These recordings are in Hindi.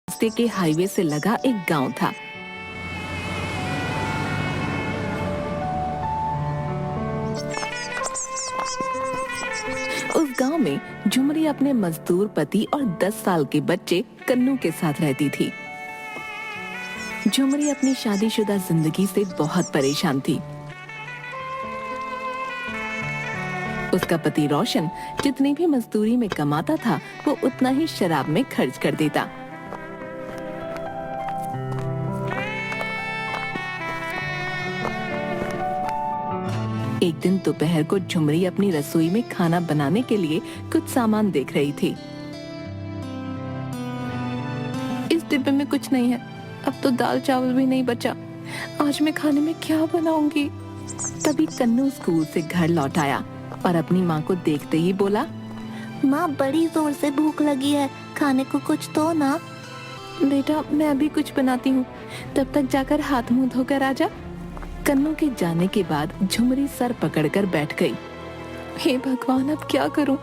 रास्ते के हाईवे से लगा एक गांव था। उस गांव में झुमरी अपने मजदूर पति और 10 साल के बच्चे कन्नू के साथ रहती थी। झुमरी अपनी शादीशुदा जिंदगी से बहुत परेशान थी। उसका पति रोशन जितनी भी मजदूरी में कमाता था वो उतना ही शराब में खर्च कर देता। एक दिन दोपहर को झुमरी अपनी रसोई में खाना बनाने के लिए कुछ सामान देख रही थी। इस डिब्बे में कुछ नहीं है, अब तो दाल चावल भी नहीं बचा। आज मैं खाने में क्या बनाऊंगी? तभी कन्नू स्कूल से घर लौट आया और अपनी माँ को देखते ही बोला, माँ बड़ी जोर से भूख लगी है, खाने को कुछ दो ना। बेटा मैं अभी कुछ बनाती हूँ, तब तक जाकर हाथ मुंह धोकर आ जा। कन्नू के जाने के बाद झुमरी सर पकड़कर बैठ गई। हे भगवान, अब क्या करूं?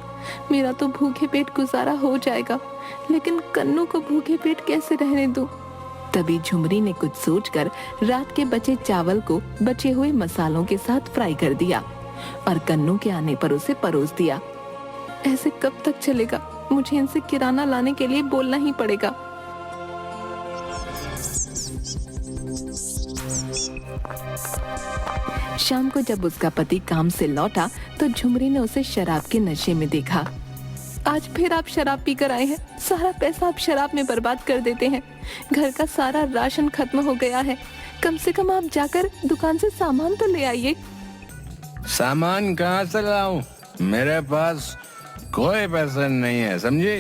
मेरा तो भूखे पेट गुजारा हो जाएगा, लेकिन कन्नू को भूखे पेट कैसे रहने दूं? तभी झुमरी ने कुछ सोचकर रात के बचे चावल को बचे हुए मसालों के साथ फ्राई कर दिया और कन्नू के आने पर उसे परोस दिया। ऐसे कब तक चलेगा? मुझे इनसे किराना लाने के लिए बोलना ही पड़ेगा। शाम को जब उसका पति काम से लौटा तो झुमरी ने उसे शराब के नशे में देखा। आज फिर आप शराब पीकर आए हैं। सारा पैसा आप शराब में बर्बाद कर देते हैं। घर का सारा राशन खत्म हो गया है। कम से कम आप जाकर दुकान से सामान तो ले आइए। सामान कहाँ से लाऊं? मेरे पास कोई पैसा नहीं है, समझी?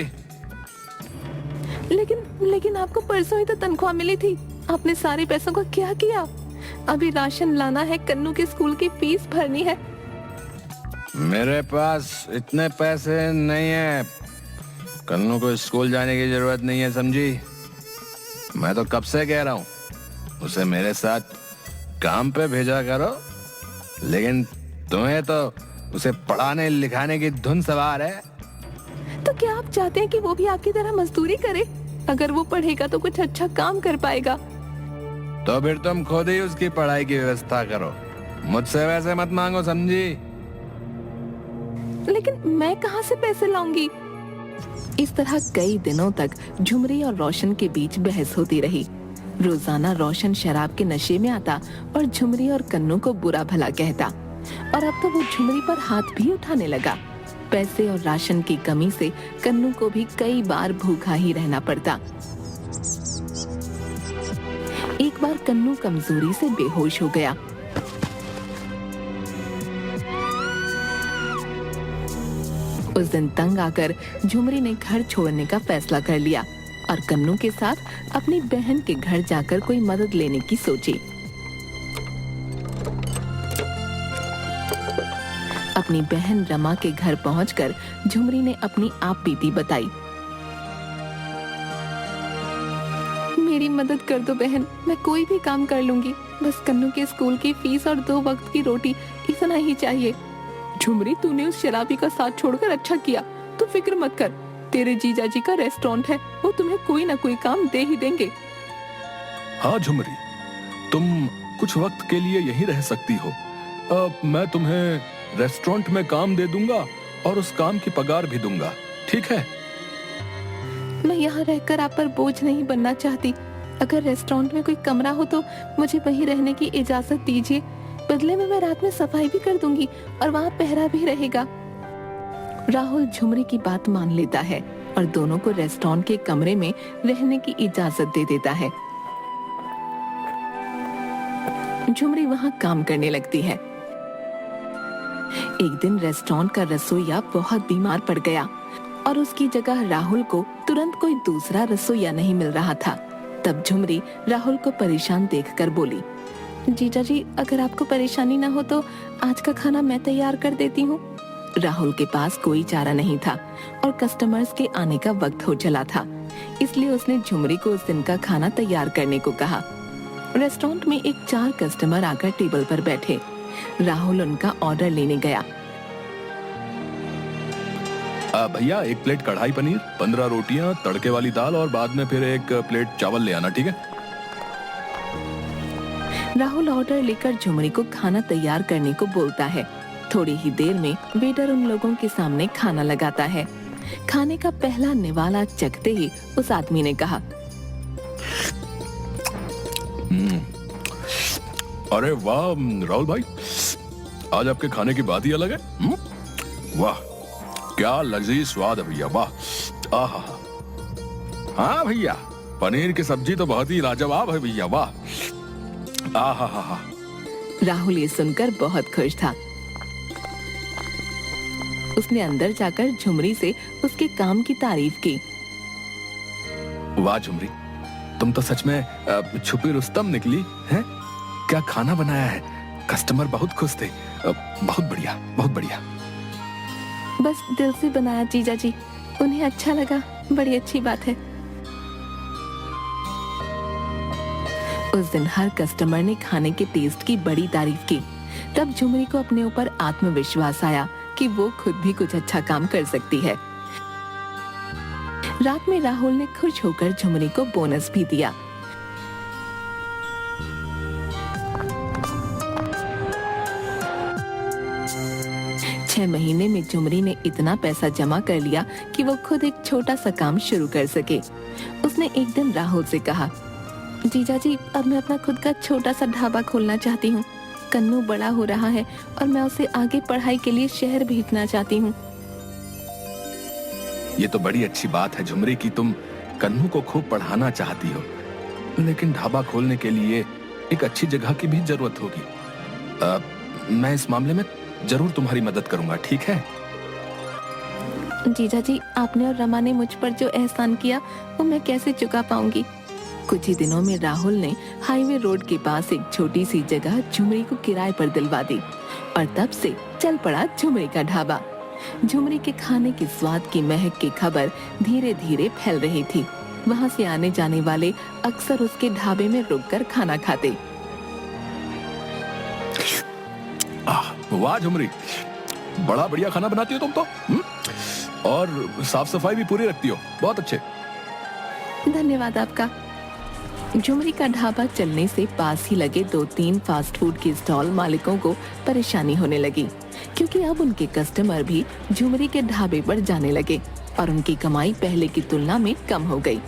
लेकिन आपको परसों ही तो तनख्वाह मिली थी। आपने सारे पैसों का क्या किया? अभी राशन लाना है, कन्नू के स्कूल की फीस भरनी है। मेरे पास इतने पैसे नहीं है। कन्नू को स्कूल जाने की जरूरत नहीं है, समझी? मैं तो कब से कह रहा हूँ उसे मेरे साथ काम पे भेजा करो, लेकिन तुम्हें तो उसे पढ़ाने लिखाने की धुन सवार है। तो क्या आप चाहते हैं कि वो भी आपकी तरह मजदूरी करे? अगर वो पढ़ेगा तो कुछ अच्छा काम कर पाएगा। तो फिर तुम खुद ही उसकी पढ़ाई की व्यवस्था करो, मुझसे वैसे मत मांगो, समझी? लेकिन मैं कहाँ से पैसे लाऊंगी? इस तरह कई दिनों तक झुमरी और रोशन के बीच बहस होती रही। रोजाना रोशन शराब के नशे में आता और झुमरी और कन्नू को बुरा भला कहता, और अब तो वो झुमरी पर हाथ भी उठाने लगा। पैसे और राशन की कमी से कन्नू को भी कई बार भूखा ही रहना पड़ता। एक बार कन्नू कमजोरी से बेहोश हो गया। उस दिन तंग आकर झुमरी ने घर छोड़ने का फैसला कर लिया और कन्नू के साथ अपनी बहन के घर जाकर कोई मदद लेने की सोची। अपनी बहन रमा के घर पहुंचकर झुमरी ने अपनी आप बीती बताई। मेरी मदद कर दो बहन, मैं कोई भी काम कर लूंगी। बस कन्नू के स्कूल की फीस और 2 वक्त की रोटी, इतना ही चाहिए। झुमरी, तूने उस शराबी का साथ छोड़कर अच्छा किया। तू फिक्र मत कर, तेरे जीजा जी का रेस्टोरेंट है, वो तुम्हें कोई ना कोई काम दे ही देंगे। हाँ झुमरी, तुम कुछ वक्त के लिए यहीं रह सकती हो। मैं तुम्हें रेस्टोरेंट में काम दे दूंगा और उस काम की पगार भी दूंगा, ठीक है? मैं यहाँ रहकर आप पर बोझ नहीं बनना चाहती। अगर रेस्टोरेंट में कोई कमरा हो तो मुझे वहीं रहने की इजाजत दीजिए। बदले में मैं रात में सफाई भी कर दूंगी और वहाँ पहरा भी रहेगा। राहुल झुमरी की बात मान लेता है और दोनों को रेस्टोरेंट के कमरे में रहने की इजाजत दे देता है। झुमरी वहाँ काम करने लगती है। एक दिन रेस्टोरेंट का रसोइया बहुत बीमार पड़ गया और उसकी जगह राहुल को तुरंत कोई दूसरा रसोइया नहीं मिल रहा था। तब झुमरी राहुल को परेशान देखकर बोली, जीजा जी, अगर आपको परेशानी ना हो तो आज का खाना मैं तैयार कर देती हूँ। राहुल के पास कोई चारा नहीं था और कस्टमर्स के आने का वक्त हो चला था, इसलिए उसने झुमरी को उस दिन का खाना तैयार करने को कहा। रेस्टोरेंट में एक 4 कस्टमर आकर टेबल पर बैठे। राहुल उनका ऑर्डर लेने गया। भैया 1 प्लेट कढ़ाई पनीर, 15 रोटियां, तड़के वाली दाल और बाद में फिर 1 प्लेट चावल ले आना, ठीक है? राहुल ऑर्डर लेकर झुमरी को खाना तैयार करने को बोलता है। थोड़ी ही देर में वेटर उन लोगों के सामने खाना लगाता है। खाने का पहला निवाला चखते ही उस आदमी ने कहा, अरे वाह राहुल भाई, आज आपके खाने की बात ही अलग है। वाह, क्या लजीज स्वाद है भैया, वाह। आहा, हाँ भैया, पनीर की सब्जी तो बहुत ही लाजवाब है भैया, वाह। आहा हा हा। राहुल ये सुनकर बहुत खुश था। उसने अंदर जाकर झुमरी से उसके काम की तारीफ की। वाह झुमरी, तुम तो सच में छुपी रुस्तम निकली हैं? क्या खाना बनाया है, कस्टमर बहुत खुश थे। बहुत बढ़िया, बहुत बढ़िया। बस दिल से बनाया जीजा जी, उन्हें अच्छा लगा, बड़ी अच्छी बात है। उस दिन हर कस्टमर ने खाने के टेस्ट की बड़ी तारीफ की। तब झुमरी को अपने ऊपर आत्मविश्वास आया कि वो खुद भी कुछ अच्छा काम कर सकती है। रात में राहुल ने खुश होकर झुमरी को बोनस भी दिया। छह महीने में झुमरी ने इतना पैसा जमा कर लिया कि वो खुद एक छोटा सा काम शुरू कर सके। उसने एक दिन राहुल से कहा, जीजा जी, अब मैं अपना खुद का छोटा सा ढाबा खोलना चाहती हूँ। कन्नू बड़ा हो रहा है और मैं उसे आगे पढ़ाई के लिए शहर भेजना चाहती हूँ। ये तो बड़ी अच्छी बात है झुमरी कि तुम कन्नू को खूब पढ़ाना चाहती हो, लेकिन ढाबा खोलने के लिए एक अच्छी जगह की भी जरूरत होगी। मैं इस मामले में जरूर तुम्हारी मदद करूंगा, ठीक है? जीजा जी, आपने और रमा ने मुझ पर जो एहसान किया वो मैं कैसे चुका पाऊंगी। कुछ ही दिनों में राहुल ने हाईवे रोड के पास एक छोटी सी जगह झुमरी को किराए पर दिलवा दी और तब से चल पड़ा झुमरी का ढाबा। झुमरी के खाने के स्वाद की महक की खबर धीरे धीरे फैल रही थी। वहाँ से आने जाने वाले अक्सर उसके ढाबे में रुककर खाना खाते। वाह झुमरी, बड़ा बढ़िया खाना बनाती हो तुम तो। और साफ सफाई भी पूरी रखती हो, बहुत अच्छे। धन्यवाद आपका। झुमरी का ढाबा चलने से पास ही लगे 2-3 फास्ट फूड के स्टॉल मालिकों को परेशानी होने लगी, क्योंकि अब उनके कस्टमर भी झुमरी के ढाबे पर जाने लगे और उनकी कमाई पहले की तुलना में कम हो गई।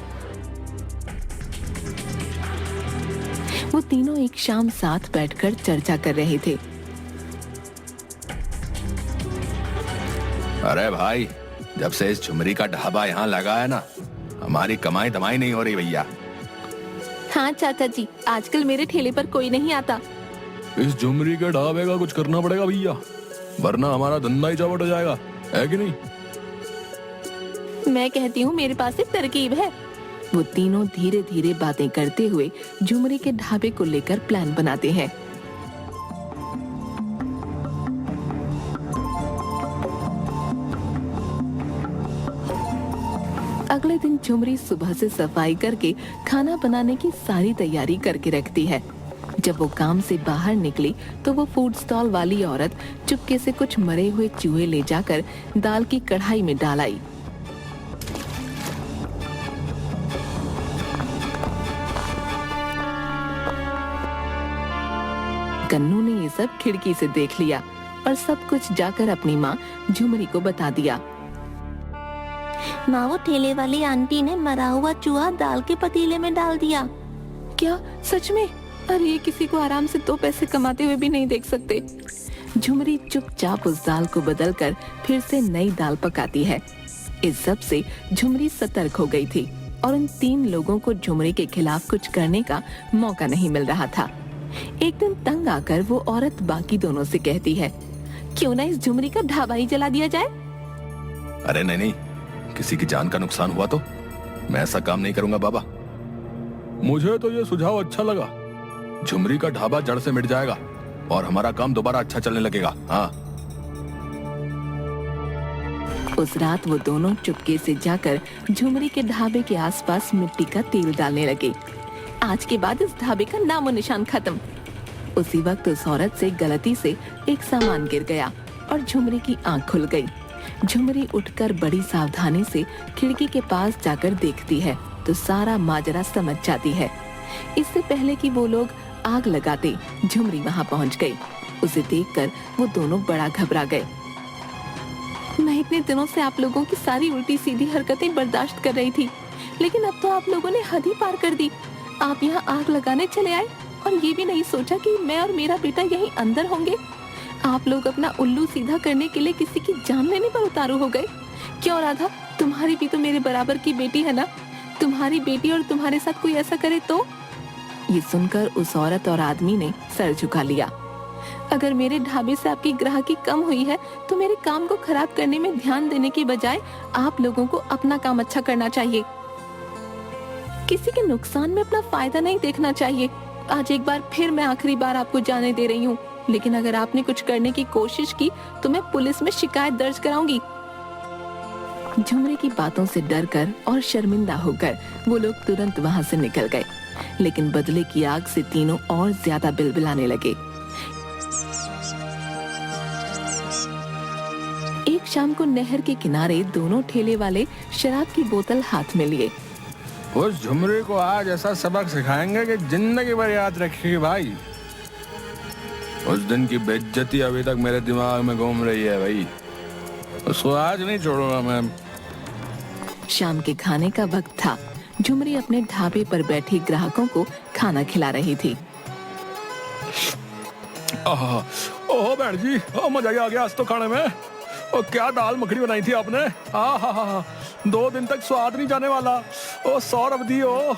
वो तीनों एक शाम साथ बैठकर चर्चा कर रहे थे। अरे भाई, जब से इस झुमरी का ढाबा यहाँ लगा है ना, हमारी कमाई दमाई नहीं हो रही भैया। हाँ चाचा जी, आजकल मेरे ठेले पर कोई नहीं आता। इस झुमरी के ढाबे का कुछ करना पड़ेगा भैया, वरना हमारा धंधा ही चौपट हो जाएगा, है कि नहीं? मैं कहती हूँ मेरे पास एक तरकीब है। वो तीनों धीरे धीरे बातें करते हुए झुमरी के ढाबे को लेकर प्लान बनाते हैं। अगले दिन झुमरी सुबह से सफाई करके खाना बनाने की सारी तैयारी करके रखती है। जब वो काम से बाहर निकली तो वो फूड स्टॉल वाली औरत चुपके से कुछ मरे हुए चूहे ले जाकर दाल की कढ़ाई में डाल आई। कन्नू ने ये सब खिड़की से देख लिया और सब कुछ जाकर अपनी माँ झुमरी को बता दिया। माँ, वो ठेले वाली आंटी ने मरा हुआ चूहा दाल के पतीले में डाल दिया। क्या सच में? अरे ये किसी को आराम से 2 पैसे कमाते हुए भी नहीं देख सकते। झुमरी चुपचाप उस दाल को बदलकर फिर से नई दाल पकाती है। इस सब से झुमरी सतर्क हो गई थी और उन 3 लोगों को झुमरी के खिलाफ कुछ करने का मौका नहीं मिल रहा था। एक दिन तंग आकर वो औरत बाकी दोनों से कहती है, क्यों ना इस झुमरी का ढाबा ही जला दिया जाए? अरे नहीं नहीं, किसी की जान का नुकसान हुआ तो मैं ऐसा काम नहीं करूंगा बाबा। मुझे तो ये सुझाव अच्छा लगा। झुमरी का ढाबा जड़ से मिट जाएगा और हमारा काम दोबारा अच्छा चलने लगेगा। हाँ। उस रात वो दोनों चुपके से जाकर झुमरी के ढाबे के आसपास मिट्टी का तेल डालने लगे। आज के बाद इस ढाबे का नामो निशान खत्म। उसी वक्त उस औरत से गलती से एक सामान गिर गया और झुमरी की आंख खुल गई। झुमरी उठकर बड़ी सावधानी से खिड़की के पास जाकर देखती है तो सारा माजरा समझ जाती है। इससे पहले कि वो लोग आग लगाते, झुमरी वहां पहुंच गई। उसे देखकर वो दोनों बड़ा घबरा गए। मैं इतने दिनों से आप लोगों की सारी उल्टी सीधी हरकतें बर्दाश्त कर रही थी, लेकिन अब तो आप लोगों ने हद ही पार कर दी। आप यहाँ आग लगाने चले आए और ये भी नहीं सोचा कि मैं और मेरा बेटा यहीं अंदर होंगे। आप लोग अपना उल्लू सीधा करने के लिए किसी की जान लेने पर उतारू हो गए। क्यों राधा, तुम्हारी भी तो मेरे बराबर की बेटी है ना? तुम्हारी बेटी और तुम्हारे साथ कोई ऐसा करे तो? ये सुनकर उस औरत और आदमी ने सर झुका लिया। अगर मेरे ढाबे से आपकी ग्राहकी कम हुई है तो मेरे काम को खराब करने में ध्यान देने के बजाय आप लोगों को अपना काम अच्छा करना चाहिए। किसी के नुकसान में अपना फायदा नहीं देखना चाहिए। आज एक बार फिर मैं आखिरी बार आपको जाने दे रही हूँ, लेकिन अगर आपने कुछ करने की कोशिश की तो मैं पुलिस में शिकायत दर्ज कराऊंगी। झुमरी की बातों से डरकर और शर्मिंदा होकर वो लोग तुरंत वहाँ से निकल गए, लेकिन बदले की आग से तीनों और ज्यादा बिलबिलाने लगे। एक शाम को नहर के किनारे दोनों ठेले वाले शराब की बोतल हाथ में लिए। उस झुमरी को आज ऐसा सबक सिखाएंगे कि जिंदगी भर याद रखेगी भाई। उस दिन की बेइज्जती अभी तक मेरे दिमाग में घूम रही है भाई। उसको आज नहीं छोड़ूंगा मैं। शाम के खाने का वक्त था। झुमरी अपने ढाबे पर बैठे ग्राहकों को खाना खिला रही थी। ओह बहन जी, मजा ही आ गया आज तो खाने में। और क्या दाल मखनी बनाई थी आपने? हा 2 दिन तक स्वाद नहीं जाने वाला। ओ सौरभ दी ओ।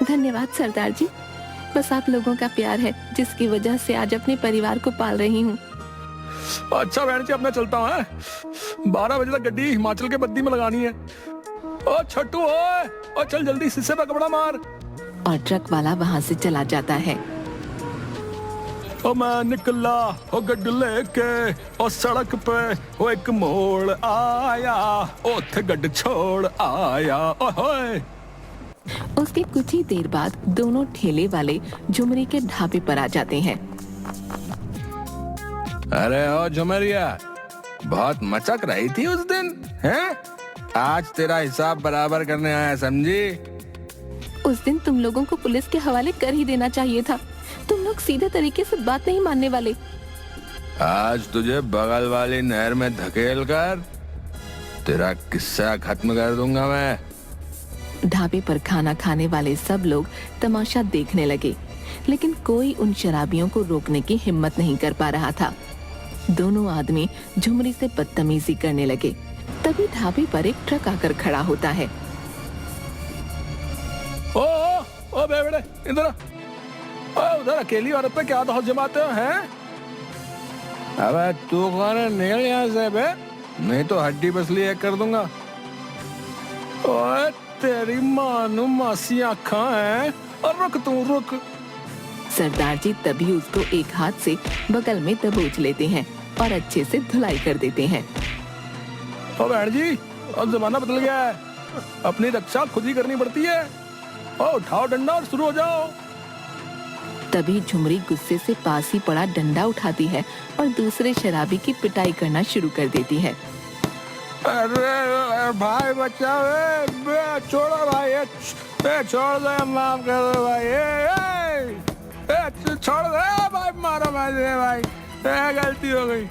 धन्यवाद सरदार जी, बस आप लोगों का प्यार है जिसकी वजह से आज अपने परिवार को पाल रही हूँ। अच्छा बहन जी, अब मैं चलता हूँ। 12 बजे तक गड्डी हिमाचल के बद्दी में लगानी है। ओ छट्टू ओ चल जल्दी शीशे पे कपड़ा मार। और ट्रक वाला वहाँ से चला जाता है। ओ मैं निकला ओ गड्डी लेके ओ सड़क पे ओ एक मोड़ आया ओथे गड्डी छोड़ आया ओए। उसके कुछ ही देर बाद दोनों ठेले वाले झुमरी के ढाबे पर आ जाते हैं। अरे ओ झुमरिया, बहुत मचक रही थी उस दिन, हैं? आज तेरा हिसाब बराबर करने आया, समझी? उस दिन तुम लोगों को पुलिस के हवाले कर ही देना चाहिए था। तुम लोग सीधे तरीके से बात नहीं मानने वाले। आज तुझे बगल वाली नहर में धकेल कर तेरा किस्सा खत्म कर दूंगा मैं। ढाबे पर खाना खाने वाले सब लोग तमाशा देखने लगे, लेकिन कोई उन शराबियों को रोकने की हिम्मत नहीं कर पा रहा था। दोनों आदमी झुमरी से बदतमीजी करने लगे। तभी ढाबे पर एक ट्रक आकर खड़ा होता है। ओ बेवड़े इधर उधर अकेली औरत पे क्या दौड़ जमाते हो हैं? अबे तू कौन है? निकल यहाँ से बे, नहीं तो हड्डी पसली एक कर दूंगा। ओए तेरी मानू मासी आँखा है। और रुक तू रुक। सरदार जी तभी उसको एक हाथ से बगल में दबोच लेते हैं और अच्छे से धुलाई कर देते हैं। ओ बहन जी, अब जमाना बदल गया है, अपनी रक्षा खुद ही करनी पड़ती है। ओ उठाओ डंडा और शुरू हो जाओ। तभी झुमरी गुस्से से पास ही पड़ा डंडा उठाती है और दूसरे शराबी की पिटाई करना शुरू कर देती है। अरे भाई बचाओ, छोड़ो भाई, छोड़ दो, माफ कर दो भाई, छोड़ दो भाई, मारो भाई, गलती हो गई।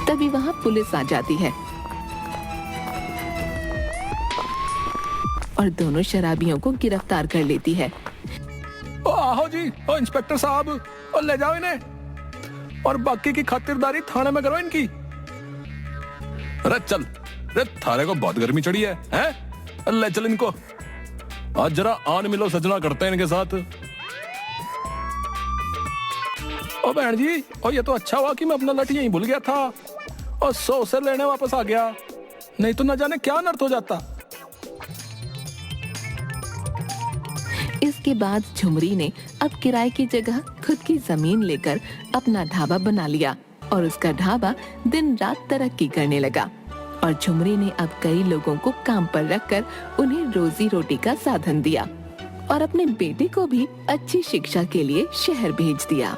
तभी वहाँ पुलिस आ जाती है और दोनों शराबियों को गिरफ्तार कर लेती है। ओ आओ जी, ओ इंस्पेक्टर साहब, और ले जाओ इन्हें और बाकी की खातिरदारी थाने में करो इनकी। अरे चल, अरे थारे को बहुत गर्मी चढ़ी है, हैं? ले चल इनको, आज जरा आन मिलो सजना करते हैं इनके साथ। ओ बहन जी, और ये तो अच्छा हुआ कि मैं अपना लठ यहीं भूल गया था और 100 से लेने वापस आ गया, नहीं तो न जाने क्या अनर्थ हो जाता। इसके बाद झुमरी ने अब किराए की जगह खुद की जमीन लेकर अपना ढाबा बना लिया और उसका ढाबा दिन रात तरक्की करने लगा। और झुमरी ने अब कई लोगों को काम पर रखकर उन्हें रोजी रोटी का साधन दिया और अपने बेटे को भी अच्छी शिक्षा के लिए शहर भेज दिया।